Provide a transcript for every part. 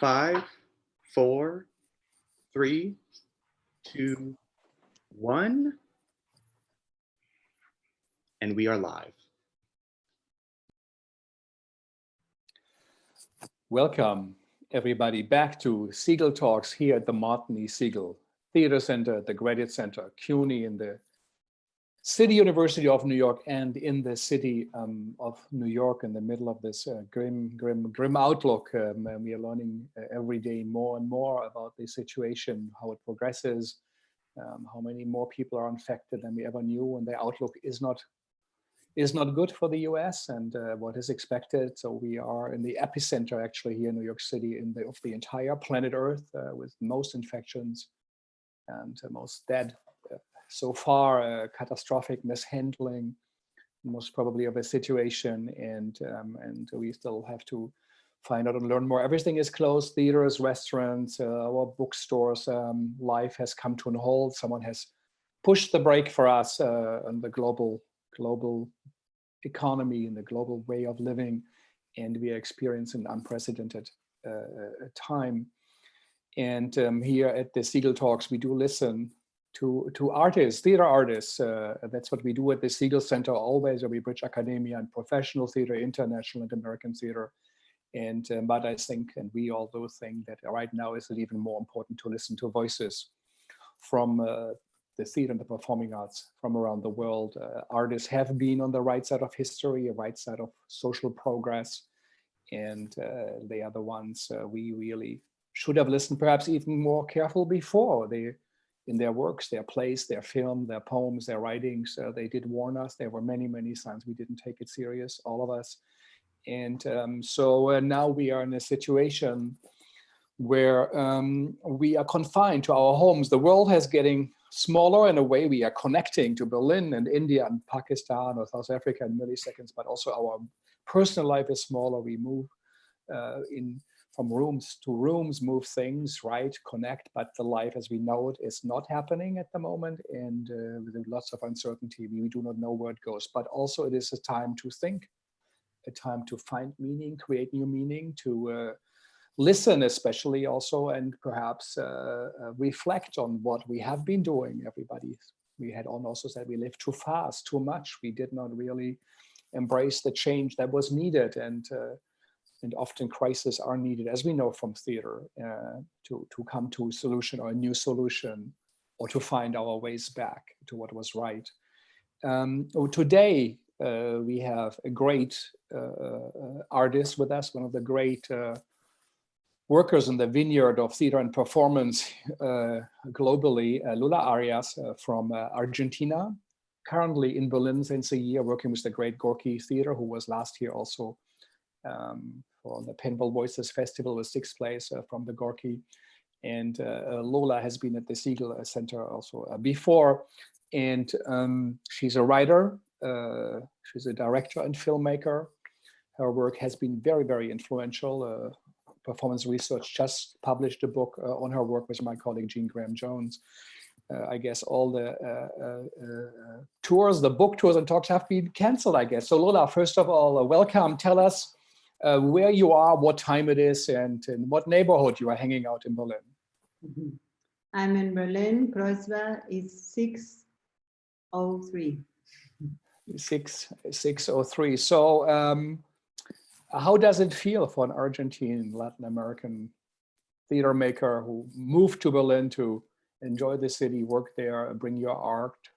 5, 4, 3, 2, 1. And we are live. Welcome, everybody, back to Segal Talks here at the Martin E. Segal Theater Center at the Graduate Center, CUNY, in the City University of New York, and in the city of New York, in the middle of this grim outlook. And we are learning every day more and more about the situation, how it progresses, how many more people are infected than we ever knew, and the outlook is not good for the US and what is expected. So we are in the epicenter actually here in New York City of the entire planet Earth, with most infections and most dead so far, catastrophic mishandling most probably of a situation, and we still have to find out and learn more. Everything is closed: theaters, restaurants, our bookstores. Life has come to a halt. Someone has pushed the brake for us on the global economy and the global way of living, and we are experiencing unprecedented time. And here at the Segal Talks, we do listen to artists, theater artists. That's what we do at the Segal Center always, where we bridge academia and professional theater, international and American theater. And but I think, and we all do think, that right now is even more important to listen to voices from the theater and the performing arts from around the world. Artists have been on the right side of history, the right side of social progress, and they are the ones we really should have listened perhaps even more careful before. They, in their works, their plays, their film, their poems, their writings, they did warn us. There were many signs we didn't take it serious, all of us. And so now we are in a situation where we are confined to our homes. The world is getting smaller in a way. We are connecting to Berlin and India and Pakistan or South Africa in milliseconds, but also our personal life is smaller. We move from rooms to rooms, move things, write, connect, but the life as we know it is not happening at the moment, and with lots of uncertainty. We do not know where it goes, but also it is a time to think, a time to find meaning, create new meaning, to listen especially also, and perhaps reflect on what we have been doing. We had also said we lived too fast, too much. We did not really embrace the change that was needed, and often crises are needed, as we know from theater, to come to a solution or a new solution, or to find our ways back to what was right. Today, we have a great artist with us, one of the great workers in the vineyard of theater and performance globally, Lola Arias from Argentina, currently in Berlin since a year, working with the great Gorky Theater, who was last year also for the Penville Voices Festival, with 6 plays from the Gorky. And Lola has been at the Segal Center also before, and she's a writer, she's a director and filmmaker. Her work has been very influential. Performance Research just published a book on her work with my colleague Jean Graham Jones. I guess all the tours, the book tours and talks have been canceled, I guess. So Lola, first of all, welcome. Tell us where you are, what time it is, and in what neighborhood you are hanging out in Berlin. I'm in Berlin. Kreuzberg is 603. 603. So how does it feel for an Argentine, Latin American theater maker who moved to Berlin to enjoy the city, work there, bring your art,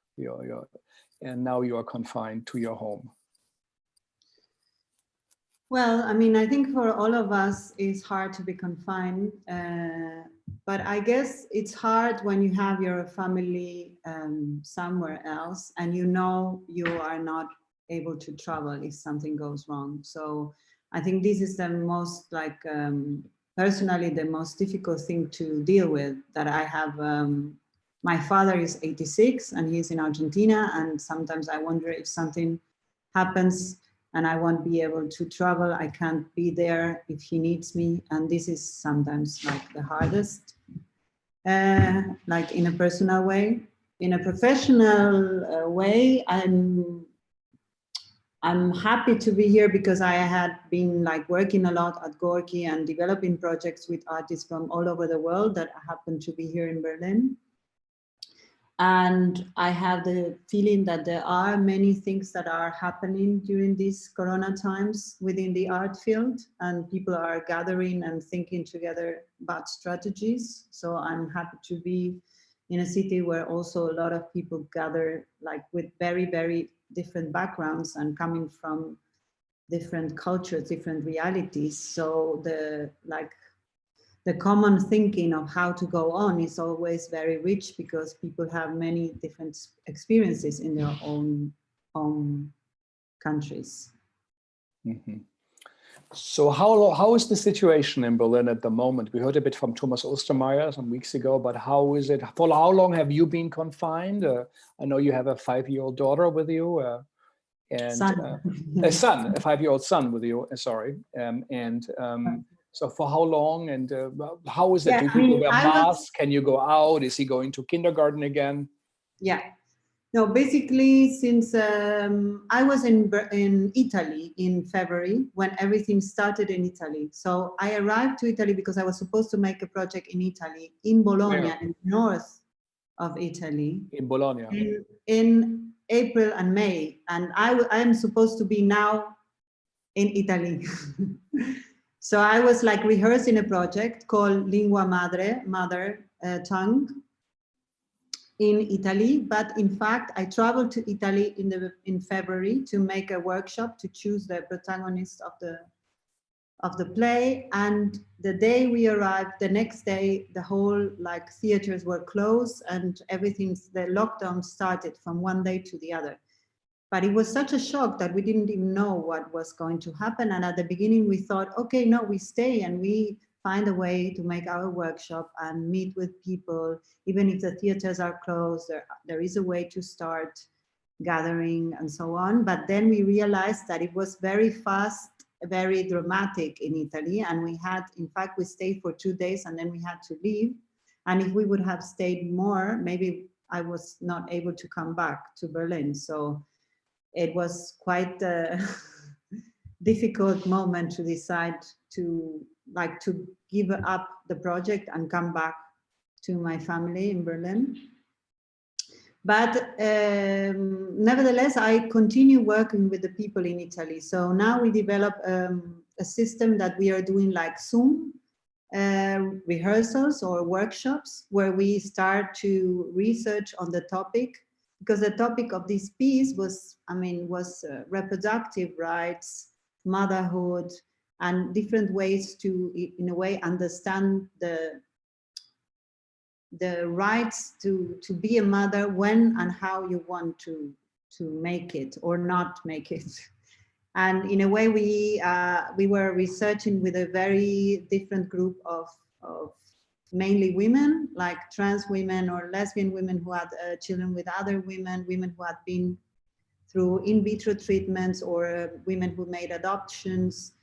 and now you are confined to your home? Well, I mean, I think for all of us it's hard to be confined, but I guess it's hard when you have your family somewhere else and you know you are not able to travel if something goes wrong. So I think this is the most, like, personally, the most difficult thing to deal with, that I have. My father is 86 and he's in Argentina, and sometimes I wonder if something happens and I won't be able to travel. I can't be there if he needs me, and this is sometimes like the hardest, like in a personal way. In a professional way, I'm happy to be here because I had been like working a lot at Gorky and developing projects with artists from all over the world that happen to be here in Berlin. And I have the feeling that there are many things that are happening during these Corona times within the art field, and people are gathering and thinking together about strategies. So I'm happy to be in a city where also a lot of people gather, like with very, very different backgrounds and coming from different cultures, different realities. So the common thinking of how to go on is always very rich because people have many different experiences in their own countries. Mm-hmm. So how is the situation in Berlin at the moment? We heard a bit from Thomas Ostermeier some weeks ago, but how is it? For how long have you been confined? I know you have a 5-year-old daughter with you, and a son, a 5-year-old son with you. Sorry, so for how long, and how is it? Do people wear masks? Can you go out? Is he going to kindergarten again? Yeah. No, basically, since I was in Italy in February when everything started in Italy. So I arrived to Italy because I was supposed to make a project in Italy, in Bologna, in the north of Italy. In Bologna. In April and May. And I am supposed to be now in Italy. So I was like rehearsing a project called Lingua Madre, mother tongue, in Italy, but in fact, I traveled to Italy in February to make a workshop to choose the protagonist of the play. And the day we arrived, the next day, the whole like theaters were closed and everything, the lockdown started from one day to the other. But it was such a shock that we didn't even know what was going to happen. And at the beginning, we thought, okay, no, we stay and we find a way to make our workshop and meet with people. Even if the theaters are closed, there is a way to start gathering and so on. But then we realized that it was very fast, very dramatic in Italy. And we had, in fact, we stayed for 2 days and then we had to leave. And if we would have stayed more, maybe I was not able to come back to Berlin. So it was quite a difficult moment to decide to give up the project and come back to my family in Berlin. But nevertheless, I continue working with the people in Italy. So now we develop a system that we are doing like Zoom rehearsals or workshops where we start to research on the topic, because the topic of this piece was reproductive rights, motherhood, and different ways to, in a way, understand the rights to be a mother when and how you want to make it or not make it. And in a way, we were researching with a very different group of mainly women, like trans women or lesbian women who had children with other women, women who had been through in vitro treatments, or women who made adoptions,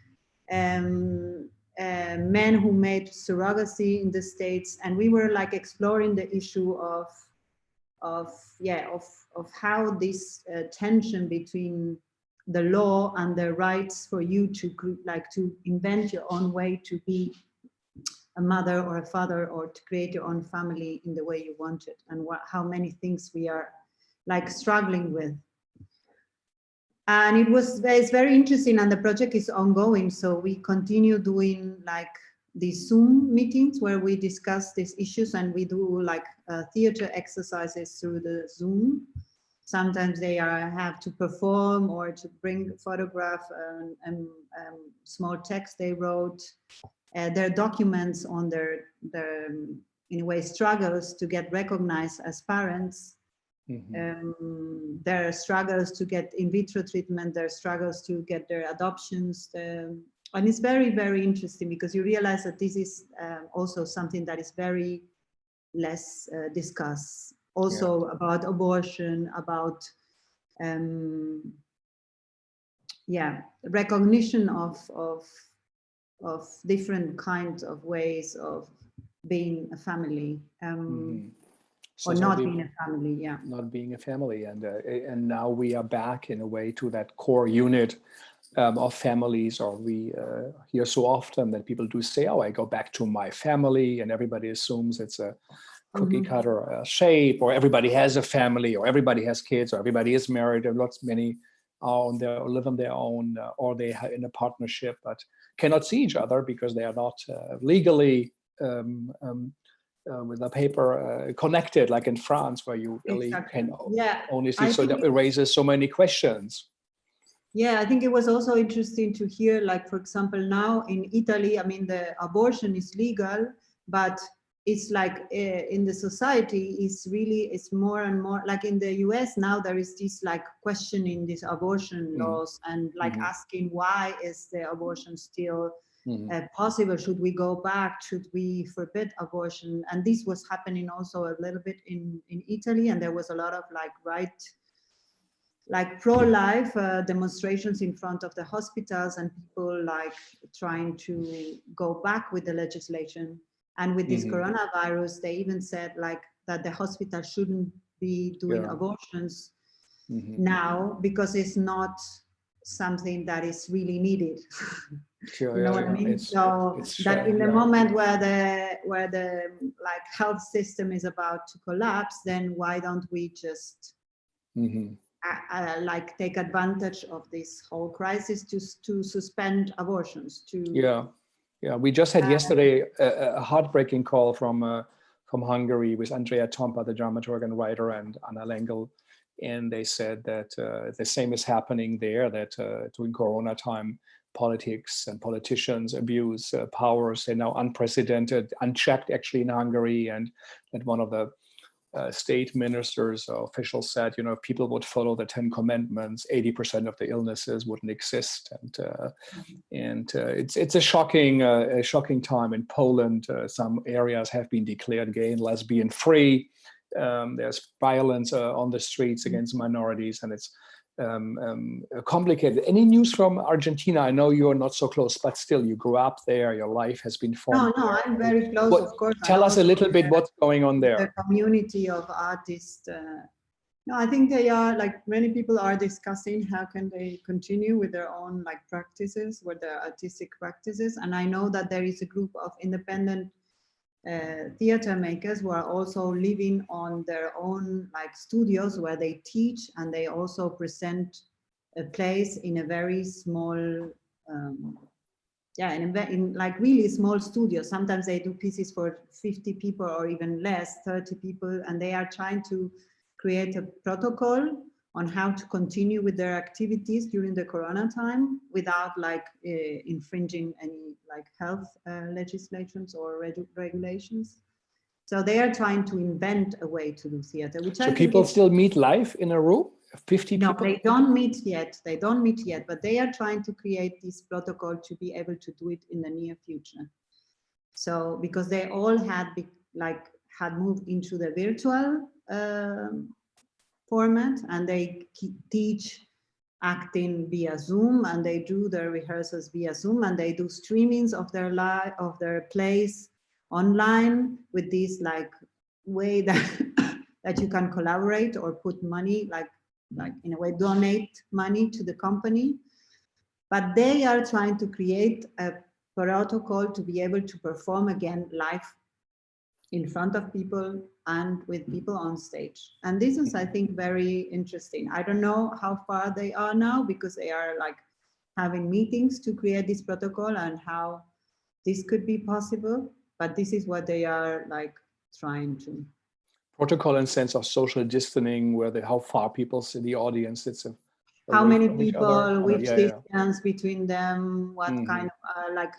men who made surrogacy in the States. And we were like exploring the issue of how this tension between the law and the rights for you to invent your own way to be a mother or a father, or to create your own family in the way you want it, and how many things we are like struggling with. And it's very interesting, and the project is ongoing. So we continue doing like these Zoom meetings where we discuss these issues, and we do like theater exercises through the Zoom. Sometimes they have to perform or to bring photograph and small text they wrote. Their documents on their in a way struggles to get recognized as parents. Mm-hmm. Their struggles to get in vitro treatment, their struggles to get their adoptions. And it's very, very interesting because you realize that this is also something that is very less discussed. Also about abortion, about recognition of different kinds of ways of being a family. or not being a family, yeah. Not being a family. And now we are back in a way to that core unit of families, or we hear so often that people do say, oh, I go back to my family, and everybody assumes it's a cookie cutter shape, or everybody has a family, or everybody has kids, or everybody is married, and many are on their, or live on their own, or they are in a partnership, but cannot see each other because they are not legally with a paper connected, like in France, where you really can only see. So that raises so many questions. Yeah, I think it was also interesting to hear, like, for example, now in Italy, I mean, the abortion is legal, but it's like in the society, it's more and more, like in the US now, there is this like questioning these abortion laws and like asking, why is the abortion still possible? Should we go back? Should we forbid abortion? And this was happening also a little bit in Italy, and there was a lot of like pro-life demonstrations in front of the hospitals, and people like trying to go back with the legislation. And with this coronavirus, they even said like that the hospital shouldn't be doing abortions now because it's not something that is really needed. You know what I mean? So that in the moment where the like health system is about to collapse, then why don't we just like take advantage of this whole crisis to suspend abortions? We just had yesterday a heartbreaking call from Hungary with Andrea Tompa, the dramaturg and writer, and Anna Lengel, and they said that the same is happening there, that during Corona time, politics and politicians abuse powers. They're now unprecedented, unchecked actually in Hungary, and that one of the state ministers or officials said, you know, if people would follow the 10 commandments, 80% of the illnesses wouldn't exist. And it's a shocking time in Poland. Some areas have been declared gay and lesbian free. There's violence on the streets against minorities, and it's complicated. Any news from Argentina? I know you're not so close, but still, you grew up there. Your life has been formed. No, I'm very close, of course. Tell us a little bit what's going on there. The community of artists. No, I think they are, like, many people are discussing how can they continue with their own like practices, with their artistic practices. And I know that there is a group of independent theater makers who are also living on their own like studios where they teach, and they also present a plays in a very small in like really small studios. Sometimes they do pieces for 50 people or even less, 30 people, and they are trying to create a protocol on how to continue with their activities during the Corona time without like infringing any like health legislations or regulations. So they are trying to invent a way to do theater. Which so people still meet live in a room? 50 people? No, they don't meet yet. They don't meet yet, but they are trying to create this protocol to be able to do it in the near future. So because they all had moved into the virtual format, and they teach acting via Zoom, and they do their rehearsals via Zoom, and they do streamings of their plays online with this like way that that you can collaborate or put money, like in a way donate money to the company. But they are trying to create a protocol to be able to perform again live in front of people and with people on stage. And this is, I think, very interesting. I don't know how far they are now, because they are like having meetings to create this protocol and how this could be possible, but this is what they are like trying to. Protocol in sense of social distancing, where how far people see the audience, how many people, which distance between them, what kind of, like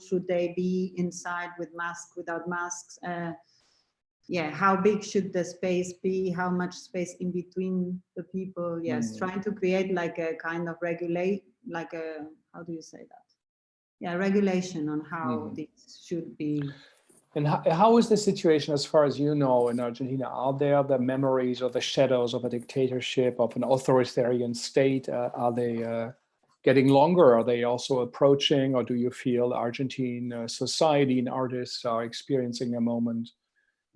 should they be inside with masks, without masks? How big should the space be? How much space in between the people? Yes, trying to create like a kind of how do you say that? Yeah, regulation on how this should be. And how is the situation, as far as you know, in Argentina? Are there the memories or the shadows of a dictatorship, of an authoritarian state? Are they getting longer? Are they also approaching? Or do you feel Argentine society and artists are experiencing a moment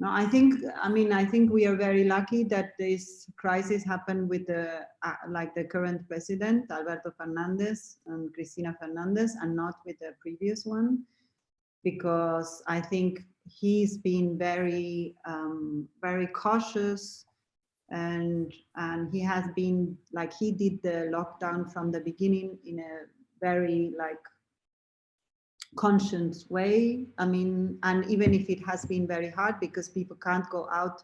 No, I think we are very lucky that this crisis happened with the like the current president, Alberto Fernandez and Cristina Fernandez, and not with the previous one, because I think he's been very, very cautious, and he has been like, he did the lockdown from the beginning in a very like conscious way. I mean, and even if it has been very hard because people can't go out,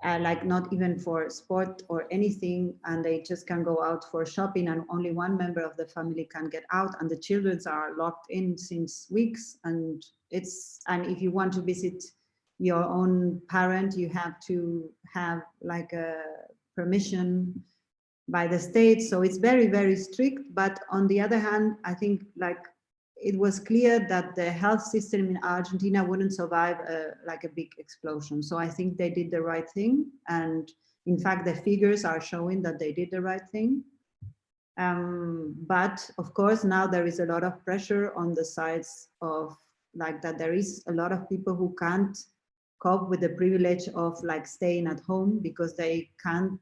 like not even for sport or anything, and they just can go out for shopping, and only one member of the family can get out, and the children are locked in since weeks. And if you want to visit your own parent, you have to have like a permission by the state. So it's very, very strict. But on the other hand, I think like it was clear that the health system in Argentina wouldn't survive like a big explosion. So I think they did the right thing. And in fact, the figures are showing that they did the right thing. But of course, now there is a lot of pressure on the sides of like that. There is a lot of people who can't cope with the privilege of like staying at home because they can't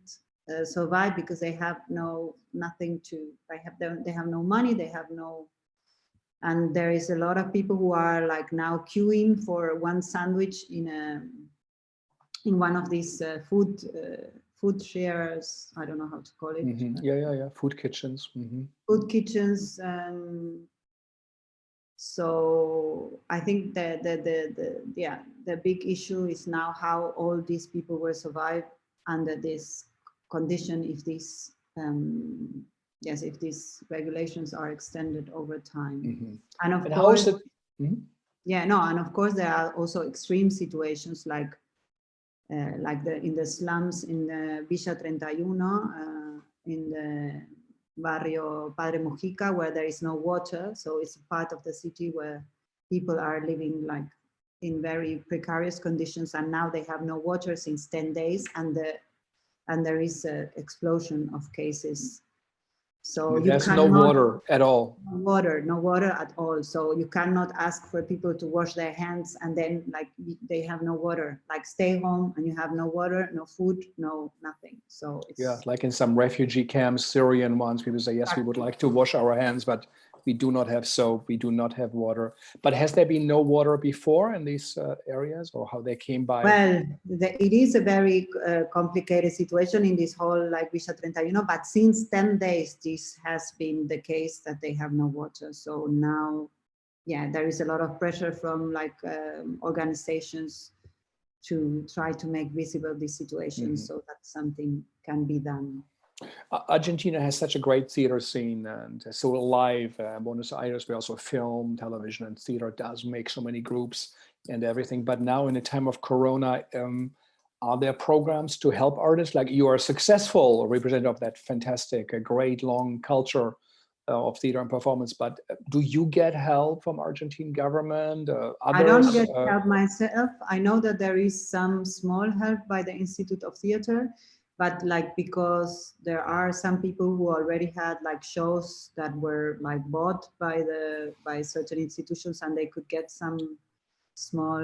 survive, because they have nothing to, they have no money, they have no. And there is a lot of people who are like now queuing for one sandwich in one of these food shares. I don't know how to call it. Mm-hmm. Yeah. Food kitchens. Mm-hmm. Food kitchens. So I think the big issue is now how all these people will survive under this condition if these if these regulations are extended over time. Mm-hmm. And of and course, how is it? Mm-hmm. And of course there are also extreme situations like in the slums in the Villa 31, in the Barrio Padre Mujica, where there is no water. So it's a part of the city where people are living like in very precarious conditions, and now they have no water since 10 days, and there is an explosion of cases. So there's no water at all. No water at all. So you cannot ask for people to wash their hands and then like they have no water. Like stay home and you have no water, no food, no nothing. So it's like in some refugee camps, Syrian ones, people say, yes, we would like to wash our hands, but we do not have soap, we do not have water. But has there been no water before in these areas, or how they came by? Well, it is a very complicated situation in this whole like Villa 31, but since 10 days, this has been the case that they have no water. So now, there is a lot of pressure from like organizations to try to make visible these situations so that something can be done. Argentina has such a great theater scene and so alive. Buenos Aires, we also film, television, and theater does make so many groups and everything. But now in a time of Corona, are there programs to help artists? Like you are a successful representative of that fantastic, great long culture of theater and performance. But do you get help from Argentine government? Others? I don't get help myself. I know that there is some small help by the Institute of Theater. But like, because there are some people who already had like shows that were like bought by certain institutions, and they could get some small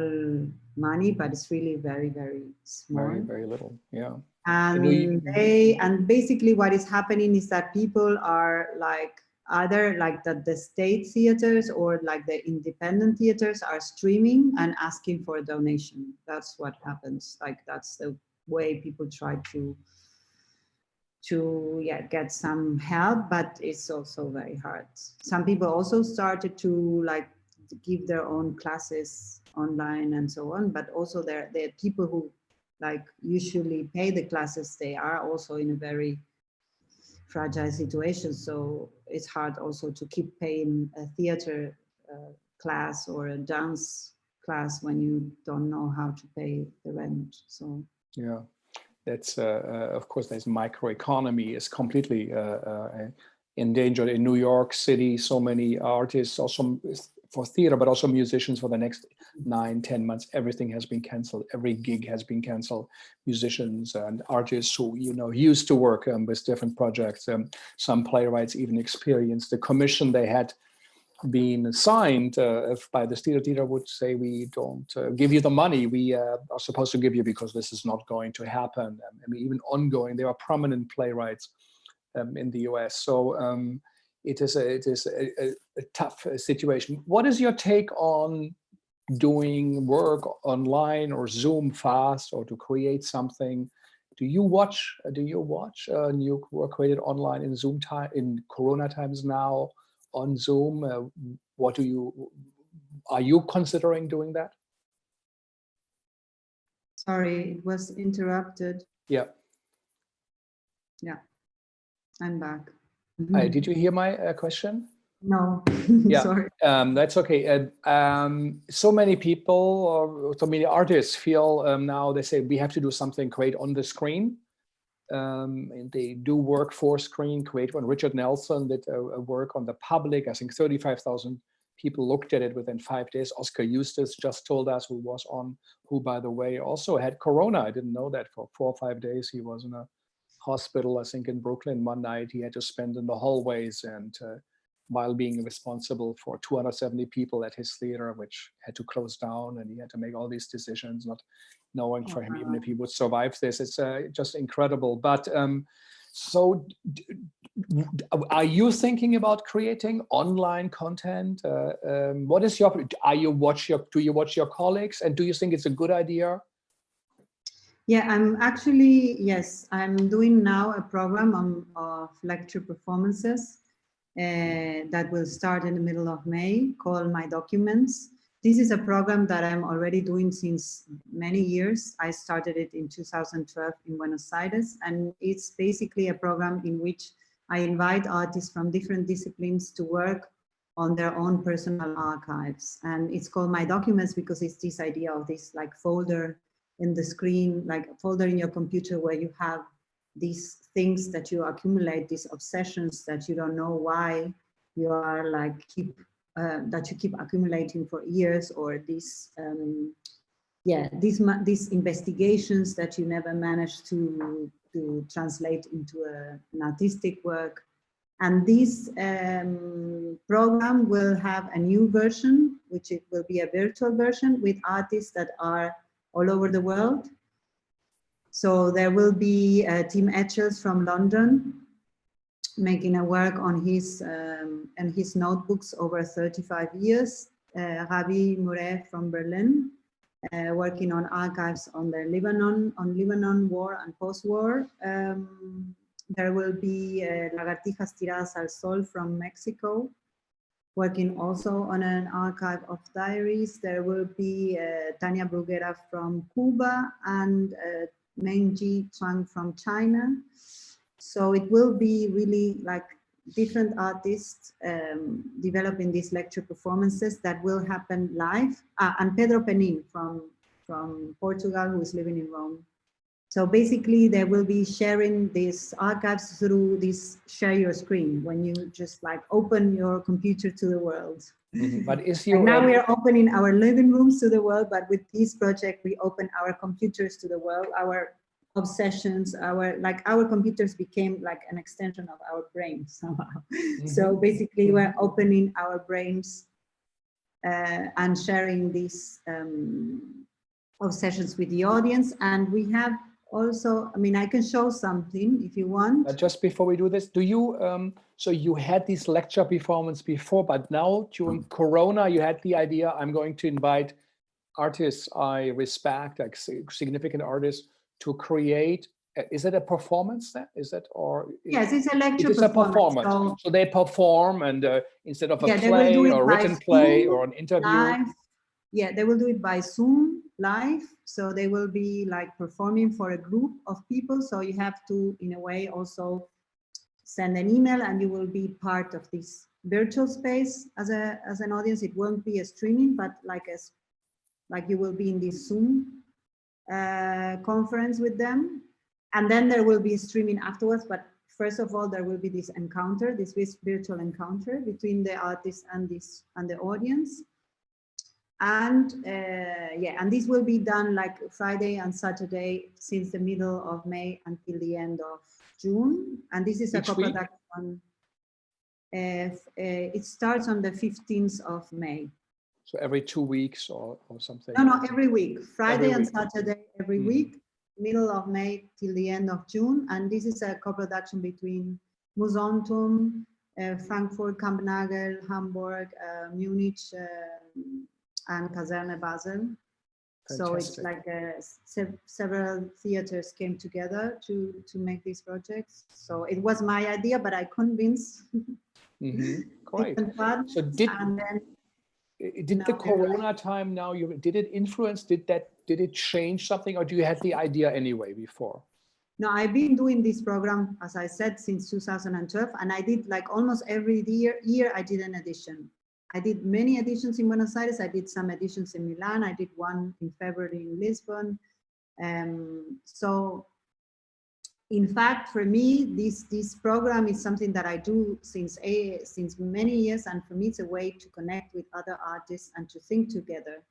money, but it's really very, very small. Very, very little, yeah. And basically what is happening is that people are like either like that the state theaters or like the independent theaters are streaming and asking for a donation. That's what happens. Like that's the way people try to get some help, but it's also very hard. Some people also started to like give their own classes online and so on, but also there are people who like usually pay the classes. They are also in a very fragile situation, so it's hard also to keep paying a theater class or a dance class when you don't know how to pay the rent. So yeah, that's of course there's microeconomy is completely endangered in New York City. So many artists also for theater, but also musicians for the next 9-10 months, everything has been canceled. Every gig has been canceled. Musicians and artists who used to work with different projects. Some playwrights even experienced the commission they had been signed, if by the theater would say we don't give you the money we are supposed to give you because this is not going to happen. I mean, even ongoing, there are prominent playwrights in the US. So it is a tough situation. What is your take on doing work online or Zoom fast or to create something? Do you watch new work created online in Zoom time, in Corona times now on Zoom? Are you considering doing that? Sorry, it was interrupted. Yeah. Yeah, I'm back. Did you hear my question? No, Yeah. sorry. That's okay. So many people or so many artists feel now they say we have to do something great on the screen. And they do work for screen, create one. Richard Nelson did a work on the public. I think 35,000 people looked at it within 5 days. Oscar Eustace just told us, who by the way also had Corona. I didn't know that. For 4 or 5 days he was in a hospital, I think in Brooklyn. One night he had to spend in the hallways and while being responsible for 270 people at his theater, which had to close down, and he had to make all these decisions, not knowing for him even if he would survive this. It's just incredible. But so are you thinking about creating online content? What is do you watch your colleagues, and do you think it's a good idea? Yeah, I'm doing now a program of lecture performances that will start in the middle of May, called My Documents. This is a program that I'm already doing since many years. I started it in 2012 in Buenos Aires, and it's basically a program in which I invite artists from different disciplines to work on their own personal archives. And it's called My Documents because it's this idea of this like folder in the screen, like a folder in your computer where you have these things that you accumulate, these obsessions that you don't know why you are like that you keep accumulating for years, or these investigations that you never managed to translate into an artistic work. And this program will have a new version, which it will be a virtual version with artists that are all over the world. So there will be Tim Etchells from London making a work on his and his notebooks over 35 years. Ravi Mureh from Berlin, working on archives on the Lebanon war and post-war. There will be Lagartijas Tiradas al Sol from Mexico, working also on an archive of diaries. There will be Tania Bruguera from Cuba and Mengji Chuang from China. So it will be really like different artists developing these lecture performances that will happen live. And Pedro Penin from Portugal, who is living in Rome. So basically they will be sharing these archives through this share your screen, when you just like open your computer to the world. Mm-hmm. But is your now we are opening our living rooms to the world, but with this project we open our computers to the world, our obsessions, our computers became like an extension of our brains somehow. Mm-hmm. So basically we're opening our brains and sharing these obsessions with the audience. And we have also, I mean, I can show something if you want. Just before we do this, do you, so you had this lecture performance before, but now during Corona, you had the idea, I'm going to invite artists I respect, like significant artists, to create. Is it a performance then? Is it, or? Yes, it's a lecture performance. It's a performance. So they perform, and instead of a play or a written play or an interview. Live. Yeah, they will do it by Zoom live. So they will be like performing for a group of people. So you have to, in a way, also send an email, and you will be part of this virtual space as an audience. It won't be a streaming, but like you will be in this Zoom conference with them. And then there will be streaming afterwards. But first of all, there will be this encounter, this virtual encounter between the artist and the audience. And and this will be done like Friday and Saturday since the middle of May until the end of June. And this is a co-production. It starts on the 15th of May. So every 2 weeks or something? No, every week. Friday and week. Saturday every week, middle of May till the end of June. And this is a co-production between Musantum, Frankfurt, Kampnagel, Hamburg, Munich, and Kaserne Basel. So it's like several theaters came together to make these projects. So it was my idea, but I convinced. Great. So did the Corona time now, did it influence, did it change something, or do you had the idea anyway before? No, I've been doing this program, as I said, since 2012, and I did like almost every year I did an edition. I did many editions in Buenos Aires. I did some editions in Milan. I did one in February in Lisbon. So in fact, for me, this program is something that I do since many years, and for me, it's a way to connect with other artists and to think together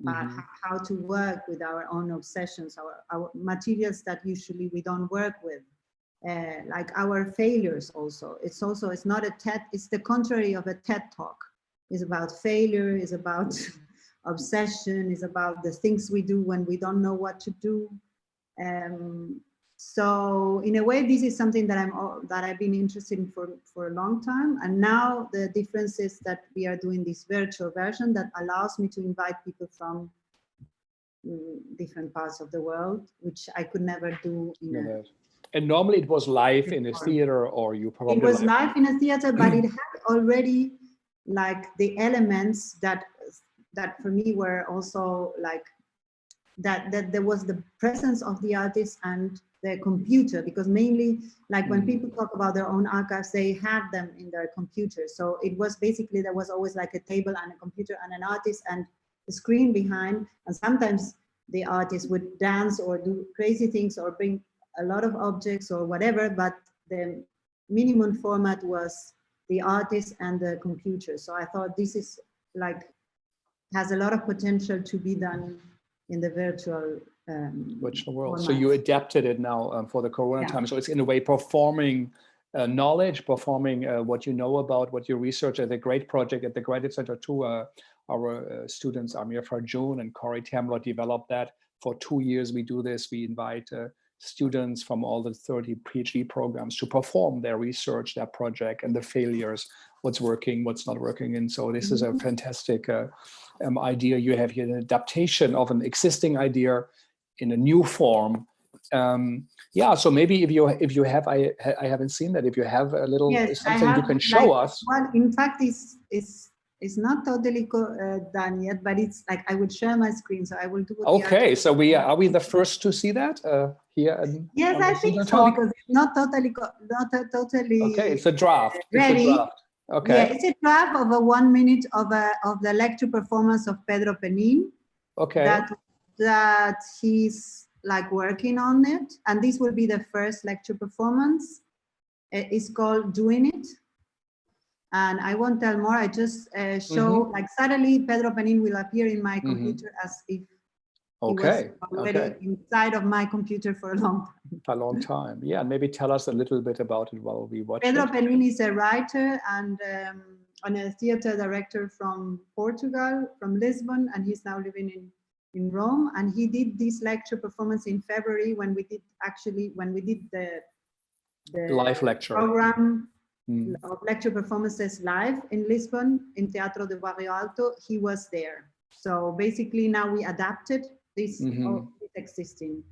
about how to work with our own obsessions, our materials that usually we don't work with, like our failures. Also, it's not a TED. It's the contrary of a TED talk. It's about failure. It's about obsession. It's about the things we do when we don't know what to do. So in a way, this is something that I've been interested in for a long time. And now the difference is that we are doing this virtual version that allows me to invite people from different parts of the world, which I could never do. And normally it was live in a theater, or you probably. It was live in a theater, but it had already like the elements that for me were also like that there was the presence of the artist and the computer, because mainly like when people talk about their own archives, they have them in their computer. So it was basically, there was always like a table and a computer and an artist and the screen behind. And sometimes the artist would dance or do crazy things or bring a lot of objects or whatever, but the minimum format was the artist and the computer. So I thought this is like, has a lot of potential to be done in the virtual world. So you adapted it now for the Corona time. So it's in a way performing knowledge, performing what you know about, what you research at the great project at the Graduate Center too. Our students, Amir Farjoun and Corey Tamler, developed that. For 2 years we do this. We invite students from all the 30 PhD programs to perform their research, their project, and the failures, what's working, what's not working. And so this is a fantastic idea you have here, an adaptation of an existing idea in a new form. So maybe if you have, I haven't seen that, if you have a little something you can show us. Well, in fact, it's not totally done yet, but it's like I would share my screen, so I will do it. Okay, so are we the first to see that here? Yes, I think so, because it's not totally. Okay, it's a draft. Ready. It's a draft. Okay. Yeah, it's a draft of a 1 minute of the lecture performance of Pedro Penin. Okay. That he's like working on it, and this will be the first lecture performance. It's called Doing It. And I won't tell more, I just show, like suddenly Pedro Penin will appear in my computer as if he was already inside of my computer for a long time. A long time, yeah. And maybe tell us a little bit about it while we watch Pedro it. Penin is a writer and a theater director from Portugal, from Lisbon, and he's now living in Rome. And he did this lecture performance in February when we did the live lecture program. Of lecture performances live in Lisbon in Teatro de Barrio Alto. He was there. So basically now we adapted this existing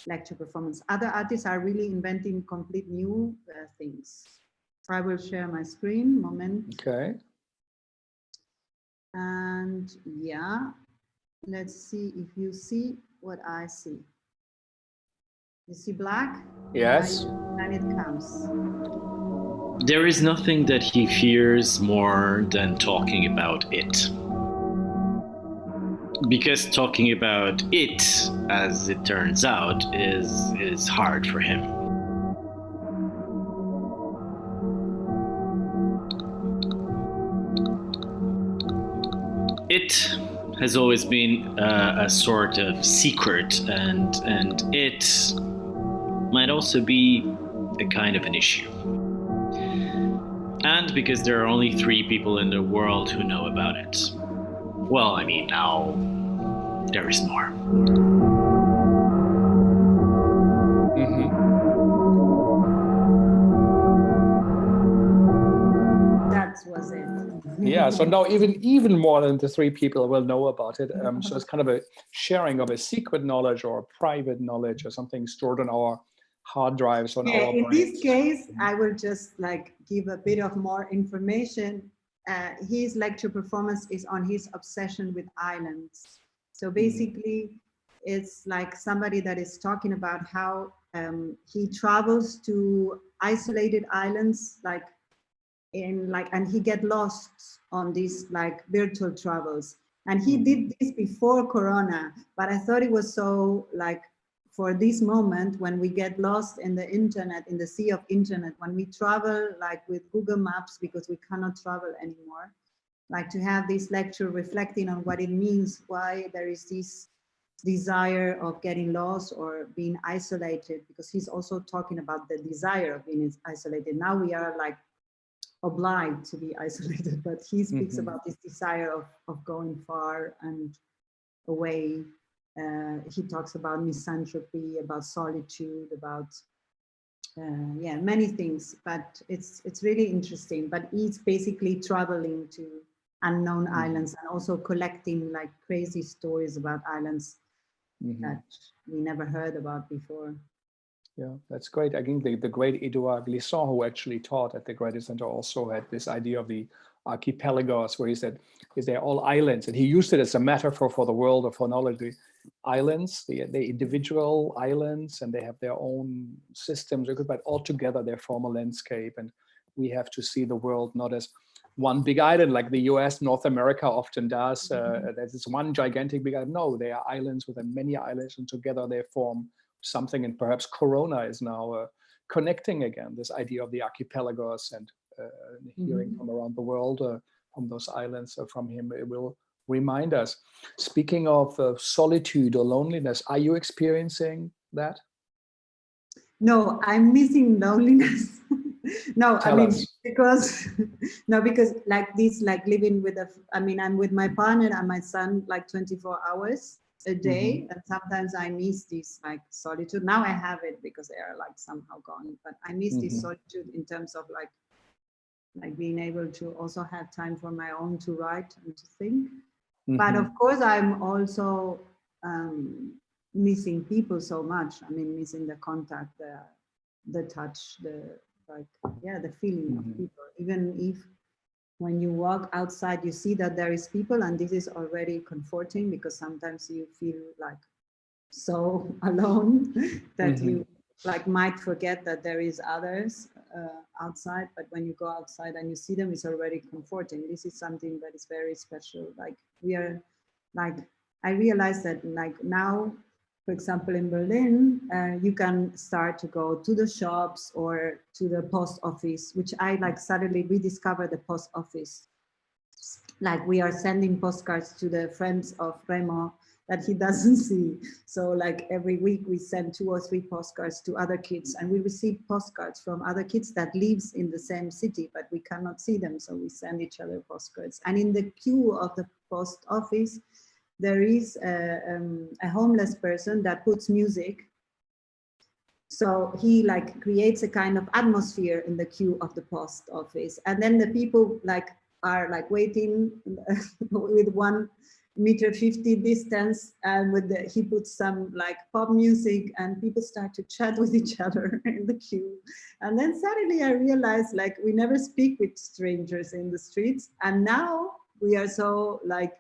lecture performance. Other artists are really inventing complete new things. So I will share my screen, moment. Okay. And yeah, let's see if you see what I see. You see black? Yes. And it comes. There is nothing that he fears more than talking about it. Because talking about it, as it turns out, is hard for him. It has always been a sort of secret, and it might also be a kind of an issue. And because there are only 3 people in the world who know about it. Well, I mean, now there is more. That was it. Yeah, so now even more than the 3 people will know about it. So it's kind of a sharing of a secret knowledge or a private knowledge or something stored on our hard drives on our In brains. this case, I will just like give a bit of more information. His lecture performance is on his obsession with islands. So basically, it's like somebody that is talking about how he travels to isolated islands, and he get lost on these like virtual travels. And he did this before Corona, but I thought it was so like for this moment when we get lost in the internet, in the sea of internet, when we travel like with Google Maps because we cannot travel anymore, like to have this lecture reflecting on what it means, why there is this desire of getting lost or being isolated, because he's also talking about the desire of being isolated. Now we are like obliged to be isolated, but he speaks about this desire of going far and away. He talks about misanthropy, about solitude, about many things, but it's really interesting. But he's basically traveling to unknown islands and also collecting like crazy stories about islands that we never heard about before. Yeah, that's great. I think the great Edouard Glissant, who actually taught at the Graduate Center, also had this idea of the archipelagos, where he said, is they're all islands. And he used it as a metaphor for the world of phonology. Islands, the individual islands, and they have their own systems, but all together they form a landscape. And we have to see the world not as one big island like the US, North America often does. That is one gigantic big island. No, they are islands within many islands, and together they form something. And perhaps Corona is now connecting again this idea of the archipelagos and hearing from around the world, from those islands. From him, it will remind us. Speaking of solitude or loneliness, are you experiencing that? No, I'm missing loneliness. No, Tell us. because like this, like living with I'm with my partner and my son like 24 hours a day, and sometimes I miss this like solitude. Now I have it because they are like somehow gone, but I miss this solitude in terms of like being able to also have time for my own to write and to think. But of course, I'm also missing people so much. Missing the contact, the touch, the feeling of people. Even if when you walk outside, you see that there is people, and this is already comforting, because sometimes you feel like so alone that you like might forget that there is others outside. But when you go outside and you see them, it's already comforting. This is something that is very special. Like we are, like I realized that like now, for example, in Berlin, you can start to go to the shops or to the post office, which I like suddenly rediscovered the post office. Like we are sending postcards to the friends of Remo that he doesn't see. So like every week we send 2 or 3 postcards to other kids, and we receive postcards from other kids that lives in the same city, but we cannot see them. So we send each other postcards. And in the queue of the post office, there is a homeless person that puts music. So he like creates a kind of atmosphere in the queue of the post office. And then the people like are like waiting with 1.50 meter distance, and he puts some like pop music, and people start to chat with each other in the queue. And then suddenly I realized like we never speak with strangers in the streets, and now we are so like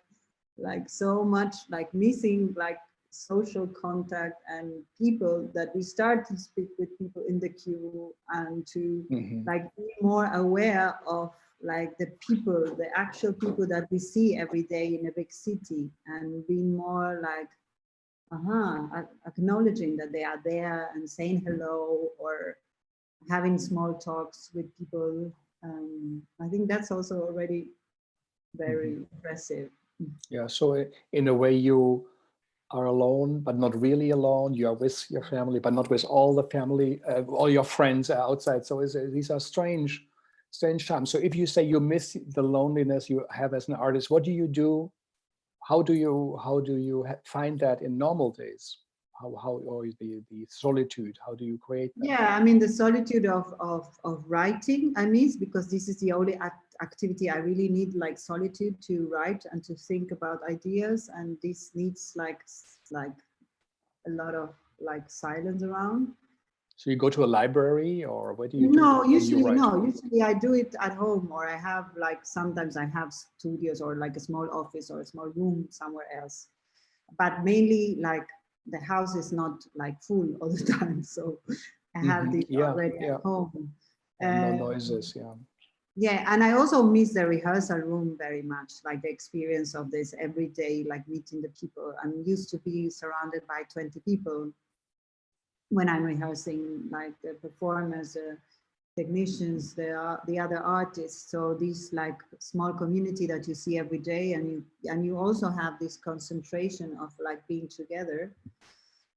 so much like missing like social contact and people, that we start to speak with people in the queue, and to like be more aware of like the people, the actual people that we see every day in a big city, and being more like acknowledging that they are there and saying hello, or having small talks with people. I think that's also already very impressive. Yeah, so in a way you are alone, but not really alone. You are with your family, but not with all the family, all your friends are outside. So these are strange strange time. So if you say you miss the loneliness you have as an artist, what do you do? How do you find that in normal days? How or the solitude? How do you create that? Yeah, I mean, the solitude of writing I miss, because this is the only activity I really need, like solitude to write and to think about ideas, and this needs like a lot of like silence around. So you go to a library, or where do you do No, that when you usually write? no. Usually I do it at home, or I have like, sometimes I have studios or like a small office or a small room somewhere else. But mainly like the house is not like full all the time, so I have this already at home. And no noises, yeah. Yeah, and I also miss the rehearsal room very much, like the experience of this every day, like meeting the people. I'm used to be surrounded by 20 people when I'm rehearsing, like the performers, technicians, the other artists. So this like small community that you see every day, and you also have this concentration of like being together.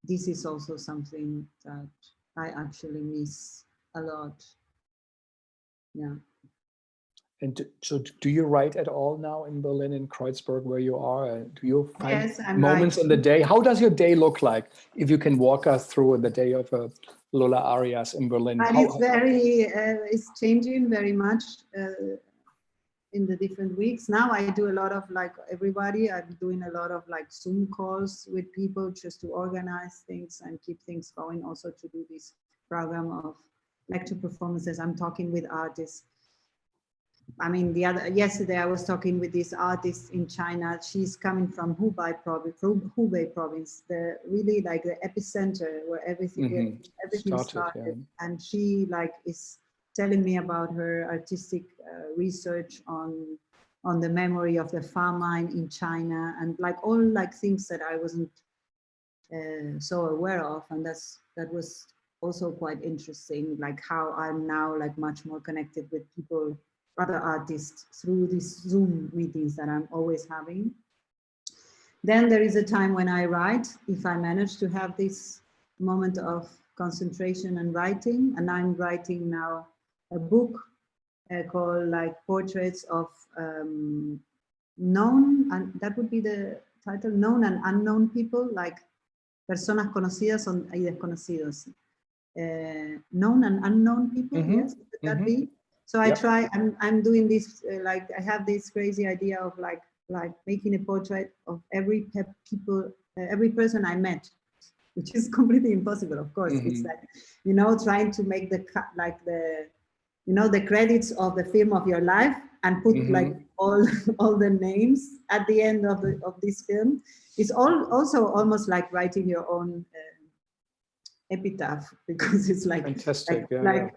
This is also something that I actually miss a lot. Yeah. And so do you write at all now in Berlin, in Kreuzberg, where you are? Do you find Yes, I'm moments in the day? How does your day look like? If you can walk us through the day of Lola Arias in Berlin. And it's very, it's changing very much in the different weeks. Now I do a lot of like everybody, I'm doing a lot of like Zoom calls with people just to organize things and keep things going. Also to do this program of lecture performances. I'm talking with artists. I mean, yesterday I was talking with this artist in China. She's coming from Hubei province, the really like the epicenter where everything started. Yeah. And she like is telling me about her artistic research on the memory of the famine in China, and like all like things that I wasn't so aware of, and that was also quite interesting, like how I'm now like much more connected with people, other artists, through these Zoom meetings that I'm always having. Then there is a time when I write, if I manage to have this moment of concentration and writing, and I'm writing now a book called like Portraits of Known, and that would be the title, Known and Unknown People, like Personas Conocidas y Desconocidos. Known and unknown people, yes, would that be? So I try, I'm doing this, like I have this crazy idea of like making a portrait of every person I met, which is completely impossible, of course. It's like, you know, trying to make the credits of the film of your life and put like all the names at the end of this film. It's also almost like writing your own epitaph, because it's like fantastic, like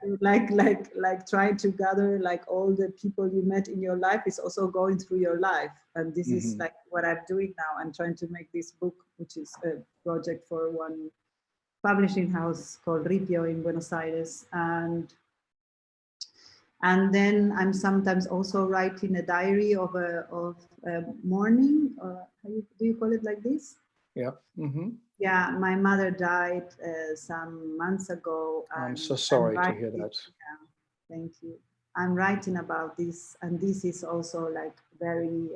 trying to gather like all the people you met in your life is also going through your life, and this is like what I'm doing now. I'm trying to make this book, which is a project for one publishing house called Ripio in Buenos Aires, and then I'm sometimes also writing a diary of a mourning, or do you call it like this? Yeah. Yeah, my mother died some months ago. I'm so sorry to hear that. Yeah, thank you. I'm writing about this, and this is also like very,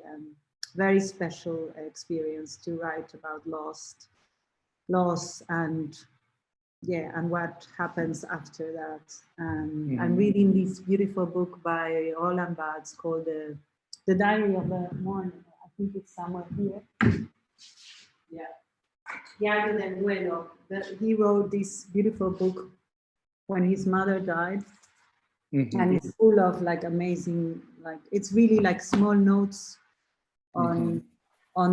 very special experience to write about loss, and yeah, and what happens after that. I'm reading this beautiful book by Roland Barthes called The Diary of a Mourner. I think it's somewhere here. Yeah. Diario del Duelo. He wrote this beautiful book when his mother died, and it's full of like amazing, like it's really like small notes on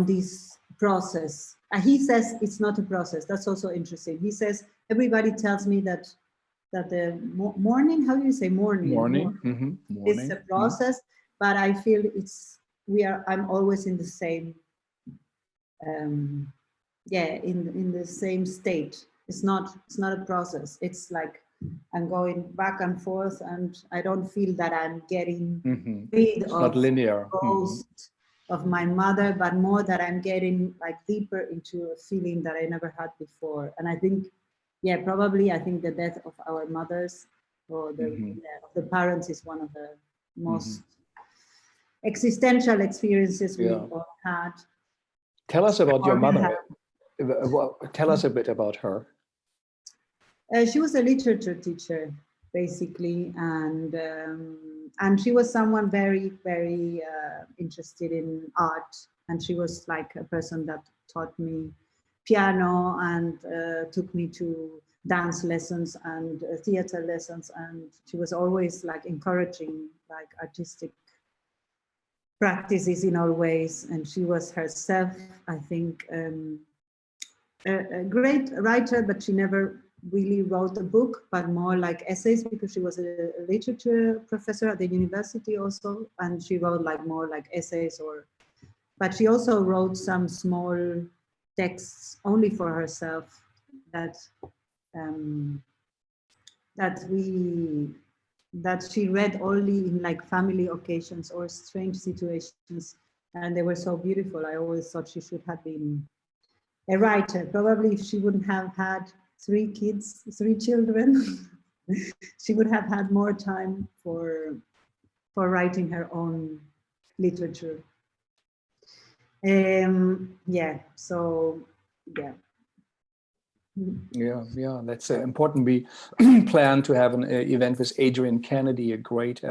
this process. He says it's not a process. That's also interesting. He says everybody tells me that the mourning, how do you say mourning? It's a process, but I feel I'm always in the same. In the same state. It's not a process. It's like I'm going back and forth, and I don't feel that I'm getting rid of the ghost of my mother, but more that I'm getting like deeper into a feeling that I never had before. And I think, probably I think the death of our mothers or the, Mhm. the parents is one of the most existential experiences we Yeah. all had. Tell us about your Or mother. have. Well, tell us a bit about her. She was a literature teacher, basically, and she was someone very, very interested in art. And she was like a person that taught me piano and took me to dance lessons and theater lessons. And she was always like encouraging like artistic practices in all ways. And she was herself, I think, a great writer, but she never really wrote a book, but more like essays, because she was a literature professor at the university also, and she wrote like more like essays, or but she also wrote some small texts only for herself that that she read only in like family occasions or strange situations, and they were so beautiful. I always thought she should have been a writer. Probably if she wouldn't have had 3 children, she would have had more time for writing her own literature. Yeah, so yeah. Yeah, that's important. We plan to have an event with Adrienne Kennedy, a great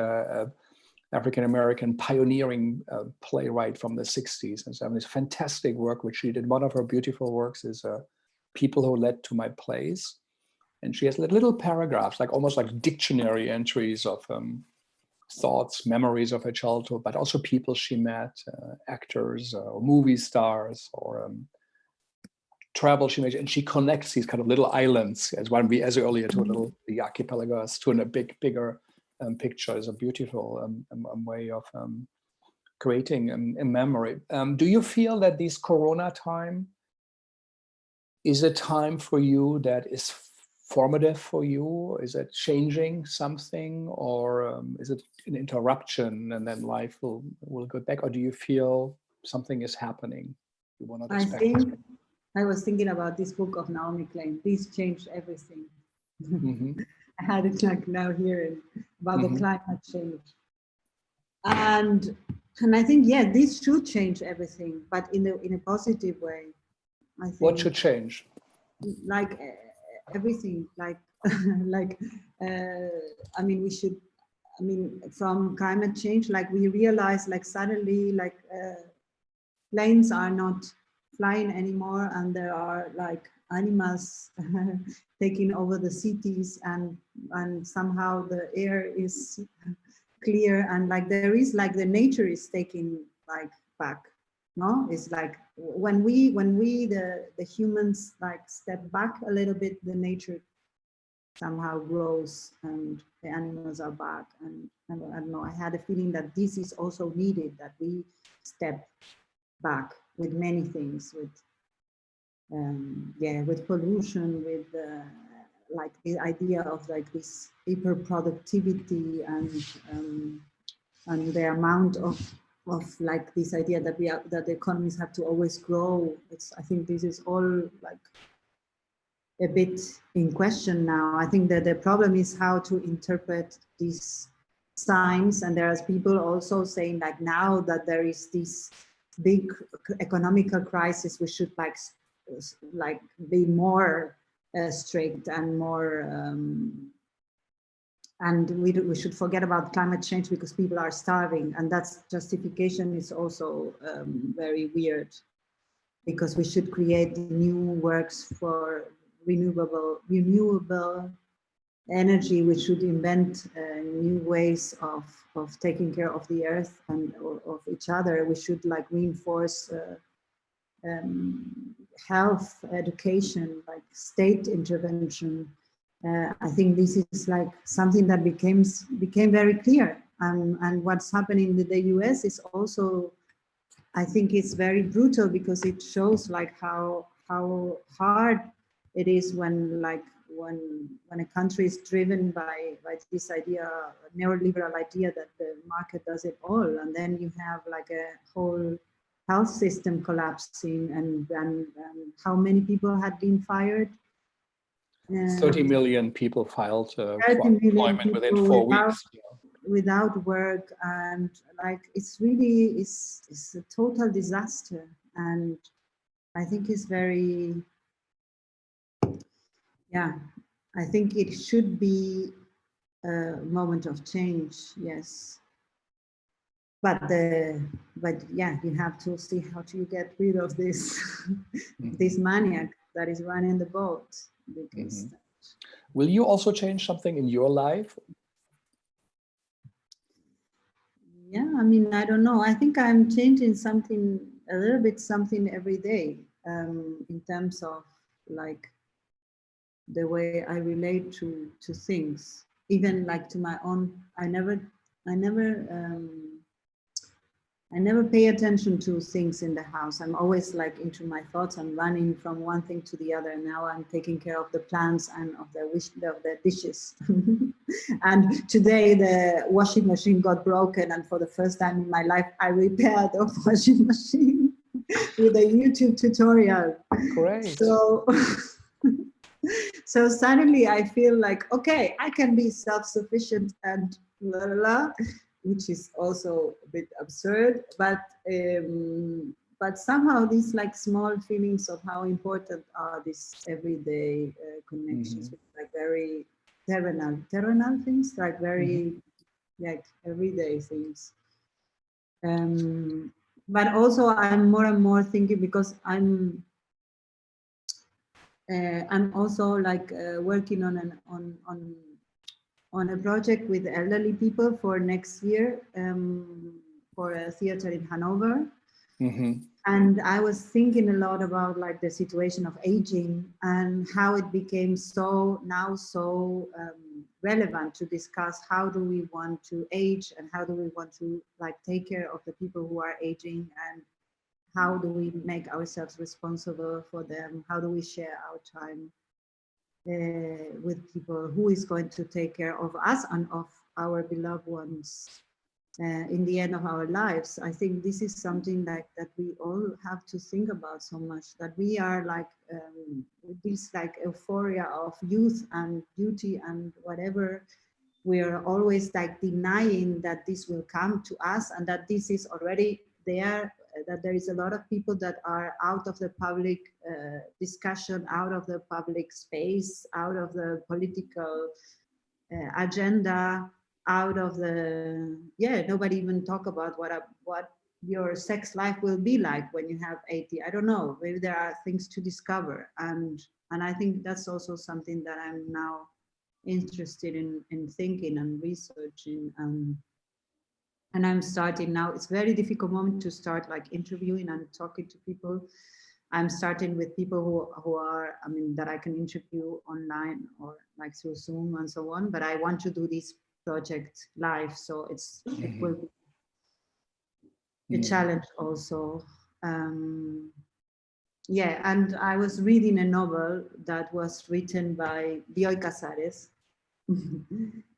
African-American pioneering playwright from the 60s and 70s. Fantastic work which she did. One of her beautiful works is People Who Led to My Plays. And she has little paragraphs, like almost like dictionary entries of thoughts, memories of her childhood, but also people she met, actors, or movie stars, or travel she made. And she connects these kind of little islands, as earlier to a little the archipelagos, to a bigger picture. Is a beautiful way of creating a memory. Do you feel that this Corona time is a time for you that is formative for you? Is it changing something, or is it an interruption and then life will go back? Or do you feel something is happening? You will not expect. I was thinking about this book of Naomi Klein. This changed everything. Mm-hmm. I had it like now here about the climate change, and I think this should change everything, but in a positive way. I think. What should change? Like everything, like I mean, we should. I mean, from climate change, like we realize, like suddenly, like planes are not flying anymore, and there are like animals taking over the cities, and somehow the air is clear, and like there is like the nature is taking like back. No, it's like when we the humans like step back a little bit, the nature somehow grows and the animals are back. And I don't know, I had a feeling that this is also needed, that we step back with many things, with with pollution, with like the idea of like this hyper productivity, and the amount of like this idea that that the economies have to always grow. I think this is all like a bit in question now. I think that the problem is how to interpret these signs, and there's people also saying like now that there is this big economical crisis, we should like be more strict and more and we should forget about climate change because people are starving, and that's justification is also very weird, because we should create new works for renewable energy. We should invent new ways of taking care of the earth and of each other. We should like reinforce health, education, like state intervention. I think this is like something that became very clear. And what's happening in the US is also, I think it's very brutal, because it shows like how hard it is when a country is driven by this idea, neoliberal idea that the market does it all, and then you have like a whole health system collapsing, and how many people had been fired 30 million people filed for 30 million unemployment within people 4 without, weeks. without work, and like it's really it's a total disaster, and I think it's very, yeah, I think it should be a moment of change, yes. But yeah, you have to see how do you get rid of this this maniac that is running the boat. Because will you also change something in your life? yeah, I mean, I don't know. I think I'm changing something, a little bit something every day, in terms of like the way I relate to things, even like to my own. I never pay attention to things in the house. I'm always like into my thoughts and running from one thing to the other. Now I'm taking care of the plants and of the dishes. And today the washing machine got broken, and for the first time in my life, I repaired the washing machine with a YouTube tutorial. Great. So, so suddenly I feel like, okay, I can be self-sufficient and la la la, which is also a bit absurd, but somehow these like small feelings of how important are these everyday connections, with like very terrenal things, like very like everyday things. But also I'm more and more thinking, because I'm also like working on a project with elderly people for next year, for a theater in Hanover. And I was thinking a lot about like the situation of aging and how it became so relevant to discuss how do we want to age, and how do we want to like take care of the people who are aging, and how do we make ourselves responsible for them, how do we share our time with people, who is going to take care of us and of our beloved ones in the end of our lives. I think this is something like that we all have to think about so much, that we are like with this like euphoria of youth and beauty and whatever, we are always like denying that this will come to us, and that this is already there, that there is a lot of people that are out of the public discussion, out of the public space, out of the political agenda, out of the, nobody even talk about what your sex life will be like when you have 80. I don't know, maybe there are things to discover, and I think that's also something that I'm now interested in thinking and researching. And I'm starting now. It's a very difficult moment to start like interviewing and talking to people. I'm starting with people who are, I mean, that I can interview online or like through Zoom and so on. But I want to do this project live, so it will be a challenge also. Yeah, and I was reading a novel that was written by Bioy Casares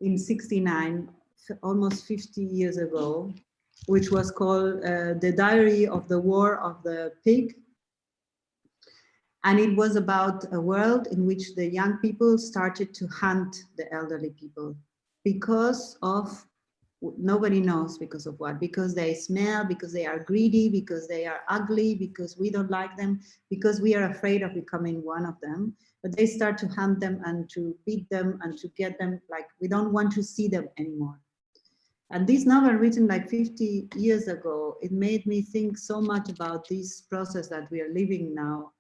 in '69, almost 50 years ago, which was called The Diary of the War of the Pig. And it was about a world in which the young people started to hunt the elderly people because of, nobody knows because of what, because they smell, because they are greedy, because they are ugly, because we don't like them, because we are afraid of becoming one of them. But they start to hunt them and to beat them and to get them, like we don't want to see them anymore. And this novel, written like 50 years ago, it made me think so much about this process that we are living now,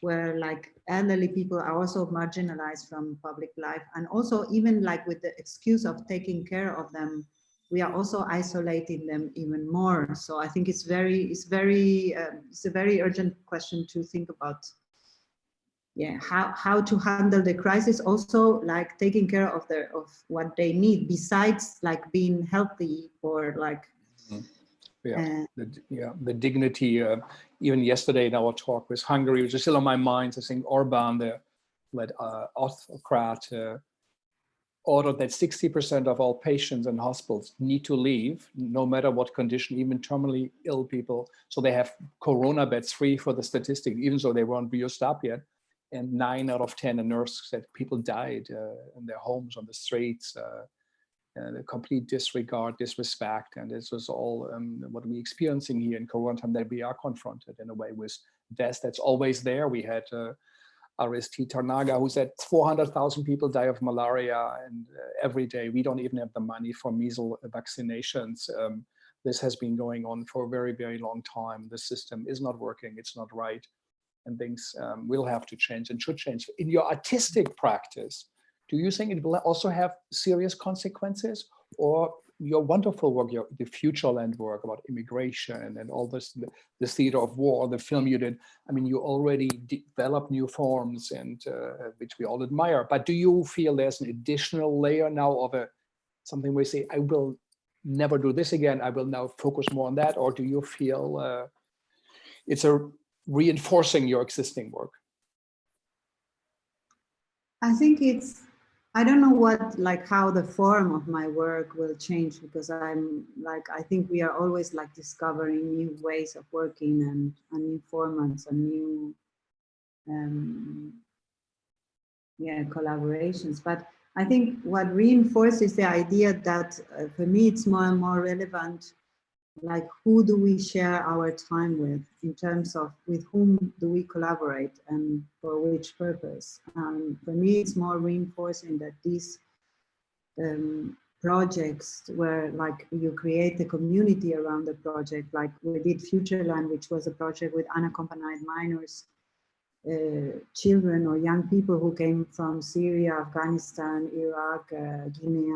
where like elderly people are also marginalized from public life, and also even like with the excuse of taking care of them, we are also isolating them even more. So I think it's a very urgent question to think about. Yeah, how to handle the crisis, also like taking care of what they need, besides like being healthy or like. The dignity. Even yesterday in our talk with Hungary, which is still on my mind, I think Orban, the autocrat, ordered that 60% of all patients in hospitals need to leave, no matter what condition, even terminally ill people. So they have corona beds free for the statistic, even though they weren't used up yet. and 9 out of 10 a nurse said people died in their homes, on the streets, the complete disregard, disrespect, and this was all what we're experiencing here in Corona time, that we are confronted in a way with death that's always there. We had R.S.T. Tarnaga, who said 400,000 people die of malaria, and every day we don't even have the money for measles vaccinations. This has been going on for a very, very long time. The system is not working, it's not right, and things will have to change and should change. In your artistic practice, do you think it will also have serious consequences? Or your wonderful work, the Futureland work about immigration and all this, the theater of war, the film you did, I mean, you already developed new forms, and which we all admire. But do you feel there's an additional layer now of something where you say, I will never do this again, I will now focus more on that? Or do you feel it's reinforcing your existing work? I think I don't know how the form of my work will change, because I think we are always discovering new ways of working and new formats and new collaborations. But I think what reinforces the idea that for me it's more and more relevant, who do we share our time with, in terms of with whom do we collaborate and for which purpose. For me, it's more reinforcing that these projects where you create a community around the project, like we did Futureland, which was a project with unaccompanied minors, children or young people who came from Syria, Afghanistan, Iraq, Guinea,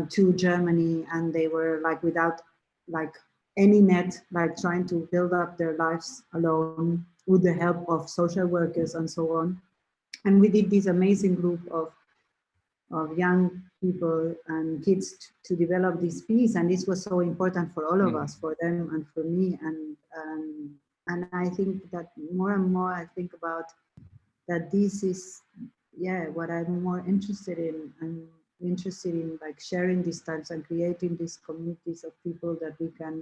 to Germany, and they were without any net, trying to build up their lives alone with the help of social workers and so on. And we did this amazing group of young people and kids to develop this piece, and this was so important for all of us, for them and for me. And I think that more and more I think about that this is what I'm more interested in. I'm interested in sharing these times and creating these communities of people that we can